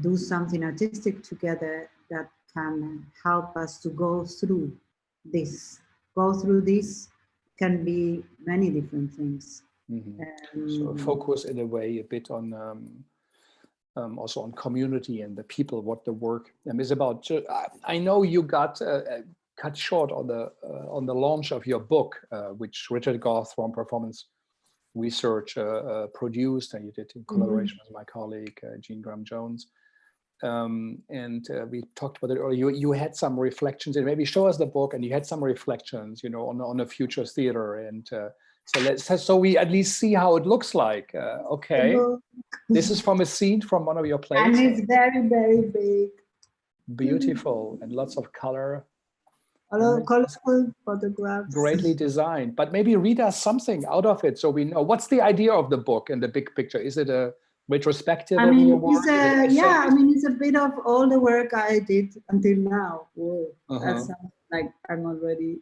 do something artistic together that can help us to go through this. Go through this can be many different things. So focus in a way a bit on also on community and the people, what the work is about. I know you got cut short on the launch of your book, which Richard Goth from Performance Research produced, and you did in collaboration with my colleague Jean Graham-Jones. And we talked about it earlier. You had some reflections, and maybe show us the book. And you had some reflections, on the future theater. And so we at least see how it looks like. Okay, this is from a scene from one of your plays. And it's very, very big. Beautiful, and lots of color. A lot of colorful photographs. Greatly designed. But maybe read us something out of it so we know. What's the idea of the book and the big picture? Is it a retrospective of your work? It's a bit of all the work I did until now. Whoa, that sounds like I'm already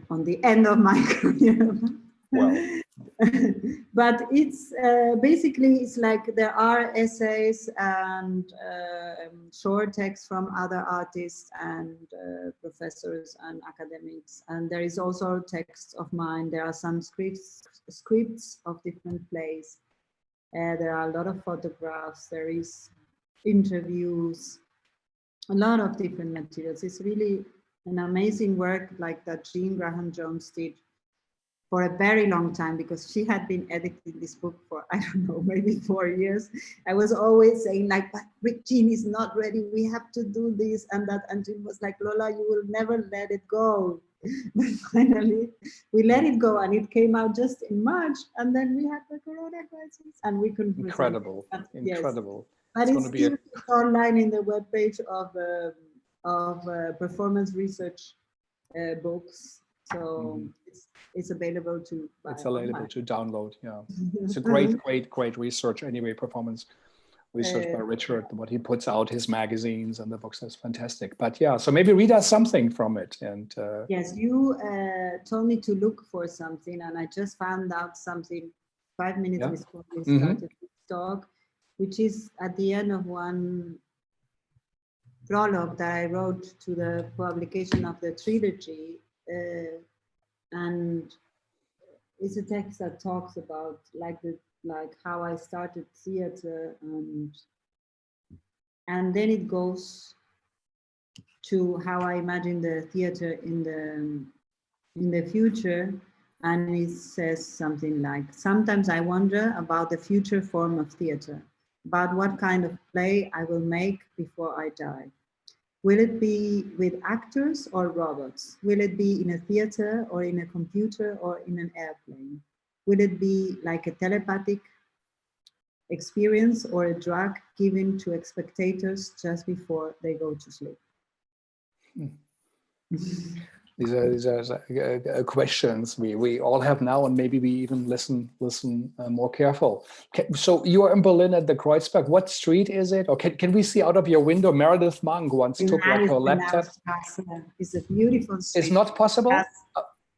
on the end of my career. Well, but it's basically there are essays and short texts from other artists and professors and academics, and there is also texts of mine. There are some scripts of different plays. There are a lot of photographs. There is interviews, a lot of different materials. It's really an amazing work that Jean Graham-Jones did for a very long time, because she had been editing this book for, I don't know, maybe 4 years. I was always saying but Jean is not ready, we have to do this and that. And Jean was like, Lola, you will never let it go. But finally, we let it go, and it came out just in March, and then we had the Corona crisis, and we couldn't. Incredible. Yes. But it's it's still online in the webpage of Performance Research books. So it's available to buy. It's available to download. Yeah, it's a great research. Anyway, performance research by Richard. What he puts out, his magazines and the books, is fantastic. But yeah, so maybe read us something from it. And yes, you told me to look for something, and I just found out something 5 minutes before we started this talk, which is at the end of one prologue that I wrote to the publication of the trilogy, and it's a text that talks about like how I started theater, and then it goes to how I imagine the theater in the future. And it says something like, sometimes I wonder about the future form of theater, about what kind of play I will make before I die. Will it be with actors or robots? Will it be in a theater or in a computer or in an airplane? Will it be like a telepathic experience or a drug given to spectators just before they go to sleep? These are questions we all have now, and maybe we even listen more careful. So you are in Berlin at the Kreuzberg. What street is it? Or can we see out of your window? Meredith Monk once took like her laptop. It's a beautiful street. It's not possible? Yes.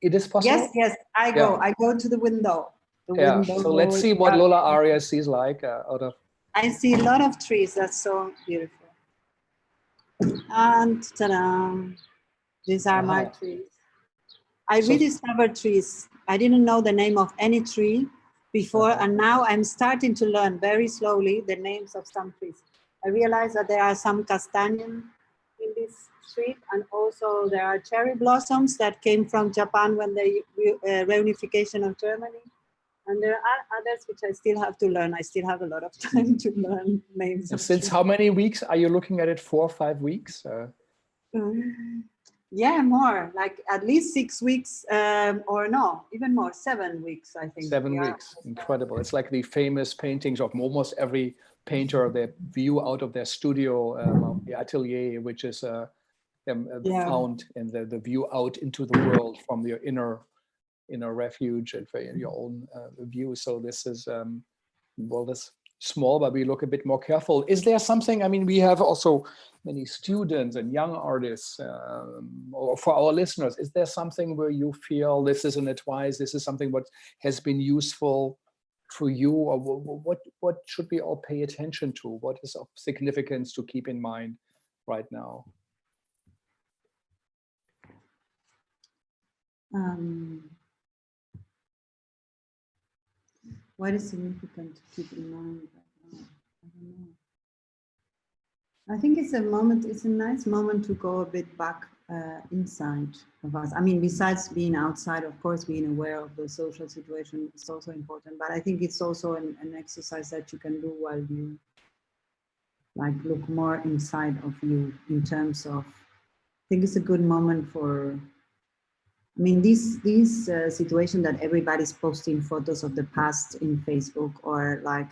It is possible? Yes, I go to the window. So let's see what Lola Arias sees like out of. I see a lot of trees. That's so beautiful. And ta-da! These are my trees. I rediscovered trees. I didn't know the name of any tree before, and now I'm starting to learn very slowly the names of some trees. I realized that there are some castanum in this street, and also there are cherry blossoms that came from Japan when the reunification of Germany. And there are others which I still have to learn. I still have a lot of time to learn names. And since how many weeks are you looking at it? 4 or 5 weeks? Yeah, more, like at least 6 weeks, or no, even more, 7 weeks, I think. 7 weeks, incredible. It's like the famous paintings of almost every painter, their view out of their studio, the atelier, which is found in the view out into the world from your inner refuge and for your own view. So this is, this small, but we look a bit more careful. Is there something, I mean, we have also many students and young artists, or for our listeners, is there something where you feel this is an advice, this is something what has been useful for you, or what should we all pay attention to? What is of significance to keep in mind right now? What is significant to keep in mind right now? I don't know. I think it's a nice moment to go a bit back inside of us. I mean, besides being outside, of course, being aware of the social situation is also important, but I think it's also an exercise that you can do while you like look more inside of you in terms of, I think it's a good moment for, I mean, this situation that everybody's posting photos of the past in Facebook or like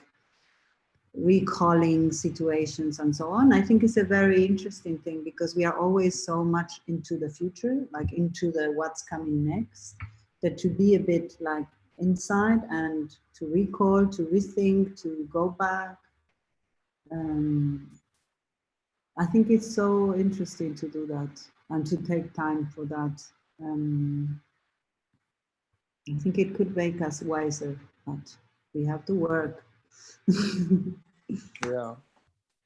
recalling situations and so on, I think it's a very interesting thing because we are always so much into the future, like into the what's coming next, that to be a bit like inside and to recall, to rethink, to go back. I think it's so interesting to do that and to take time for that. I think it could make us wiser, but we have to work.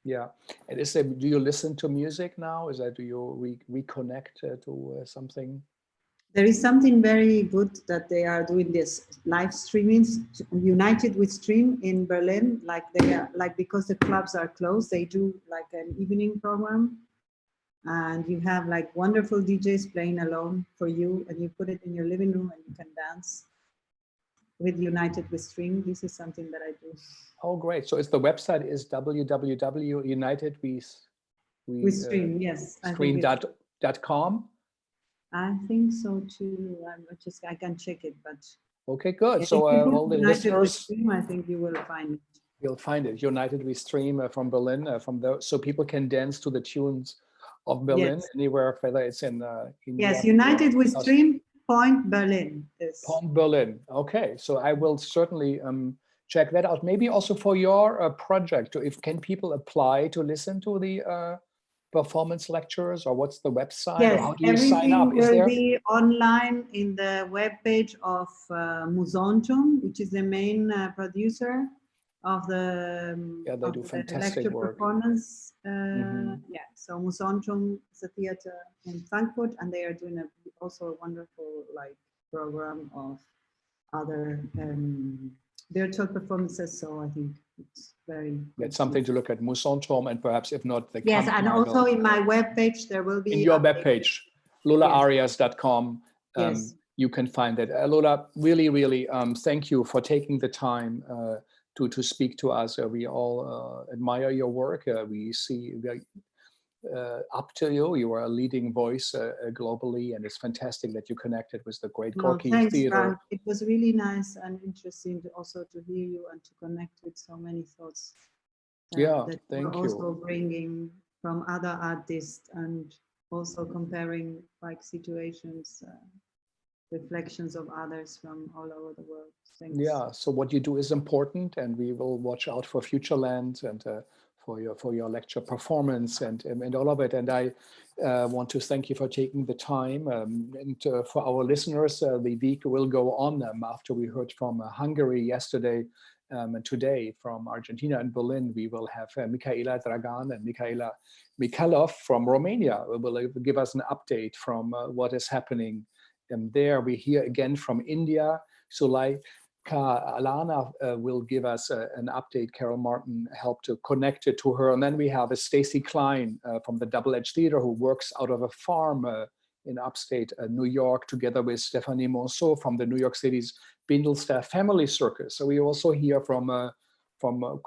Yeah. And is there, do you listen to music now? Is that, do you reconnect to something? There is something very good that they are doing this live streaming, United with Stream in Berlin. Like they are, like because the clubs are closed, they do like an evening program, and you have like wonderful DJs playing alone for you, and you put it in your living room and you can dance with United with Stream. This is something that I do. Oh, great! So it's the website is www.unitedwithstream, yes, stream.com. I think so too. I can check it, but okay, good. if So you all the United listeners, with Stream, I think you will find it. You'll find it. United We Stream from Berlin, so people can dance to the tunes of Berlin anywhere, whether it's in yes, United We Stream Point Berlin. Point Berlin. Okay, so I will certainly check that out. Maybe also for your project, can people apply to listen to the performance lectures, or what's the website? Yes, or how do you sign up? Everything will be online in the webpage of Musontum, which is the main producer of the Yeah, they of do the fantastic lecture work. performance. Mhm. Yeah, so Musonchum is a theater in Frankfurt, and they are doing also a wonderful like program of other virtual performances. So I think it's very That's something to look at, Musantom, and perhaps if not, the yes, and Kampnagel. also in my webpage there will be In your updated. webpage, lolaarias.com, Yes. you can find it. Lola, really, really, thank you for taking the time to speak to us. We all admire your work. We see up to you. You are a leading voice globally, and it's fantastic that you connected with the great No, Gorky thanks, Theater. Frank. It was really nice and interesting also to hear you and to connect with so many thoughts Yeah, that thank you're you. also bringing from other artists, and also comparing like situations, reflections of others from all over the world. Thanks. Yeah, so what you do is important, and we will watch out for Futureland and for your lecture performance and all of it. And I want to thank you for taking the time. And for our listeners, the week will go on after we heard from Hungary yesterday. And today from Argentina and Berlin, we will have Michaela Dragan and Michaela Mikhailov from Romania will give us an update from what is happening there. We hear again from India. Sulay Alana will give us an update. Carol Martin helped to connect it to her. And then we have a Stacy Klein from the Double Edge Theater, who works out of a farm in upstate New York, together with Stephanie Monceau from the New York City's Bindlestaff Family Circus. So we also hear from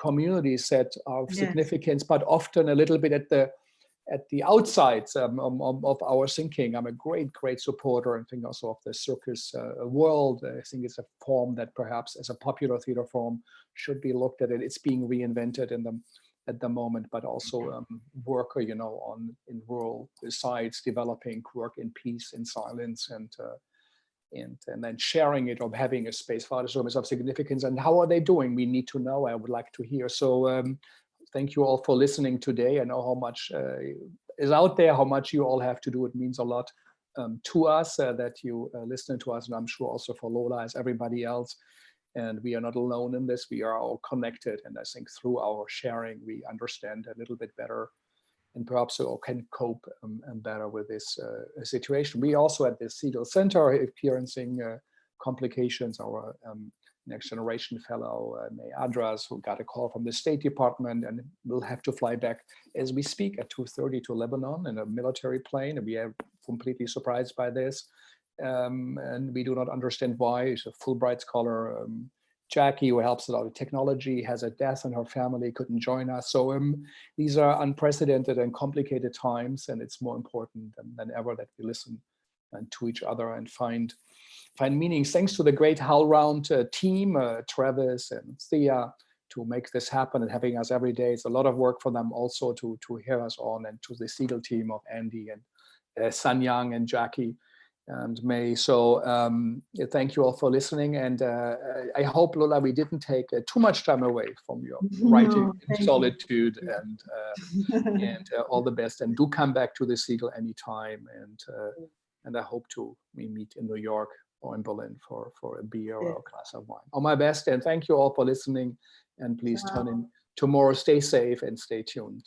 communities that are of significance, but often a little bit at the outsides of our thinking. I'm a great supporter, and think also of the circus world. I think it's a form that perhaps as a popular theater form should be looked at. It's being reinvented at the moment, but also work, in rural sites, developing work in peace, in silence, and then sharing it, or having a space for other service of significance. And how are they doing? We need to know. I would like to hear. So thank you all for listening today. I know how much is out there, how much you all have to do. It means a lot to us that you listen to us, and I'm sure also for Lola, as everybody else. And we are not alone in this. We are all connected. And I think through our sharing, we understand a little bit better, and perhaps all can cope better with this situation. We also at the Segal Center are experiencing complications. Our next generation fellow, May Adras, who got a call from the State Department and will have to fly back as we speak at 2:30 to Lebanon in a military plane. And we are completely surprised by this. And we do not understand why. She's a Fulbright scholar. Jackie, who helps a lot with technology, has a death in her family, couldn't join us. So these are unprecedented and complicated times, and it's more important than ever that we listen to each other and find meanings. Thanks to the great HowlRound team, Travis and Thea, to make this happen and having us every day. It's a lot of work for them also to hear us on, and to the Segal team of Andy and Sanyang and Jackie and May. So thank you all for listening. And I hope, Lola, we didn't take too much time away from your writing in solitude. And all the best. And do come back to the Segal anytime. And I hope we meet in New York or in Berlin for a beer or a glass of wine. All my best. And thank you all for listening. And please tune in tomorrow. Stay safe and stay tuned.